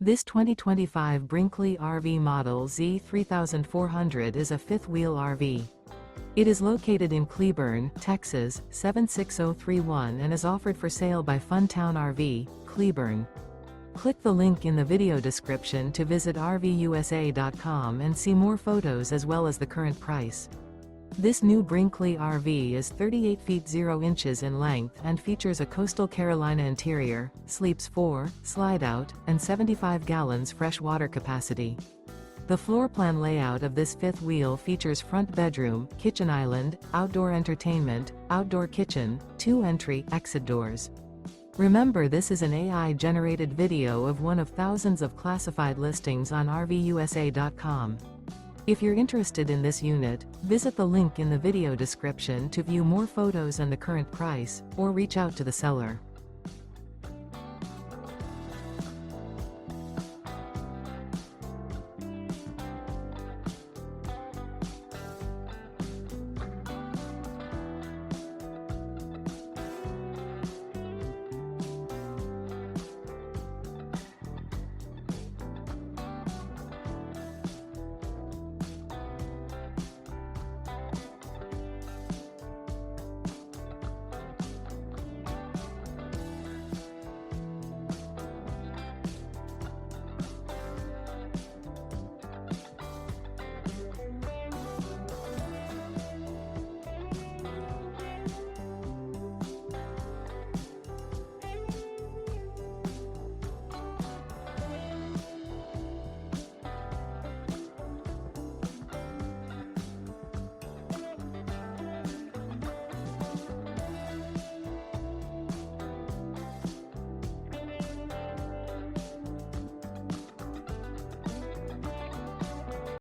This 2025 Brinkley RV Model Z 3400 is a fifth-wheel RV. It is located in Cleburne, Texas, 76031 and is offered for sale by Funtown RV, Cleburne. Click the link in the video description to visit RVUSA.com and see more photos as well as the current price. This new Brinkley RV is 38 feet 0 inches in length and features a Coastal Carolina interior, sleeps 4, slide-out, and 75 gallons fresh water capacity. The floor plan layout of this fifth wheel features front bedroom, kitchen island, outdoor entertainment, outdoor kitchen, 2 entry/exit doors. Remember, this is an AI-generated video of one of thousands of classified listings on RVUSA.com. If you're interested in this unit, visit the link in the video description to view more photos and the current price, or reach out to the seller.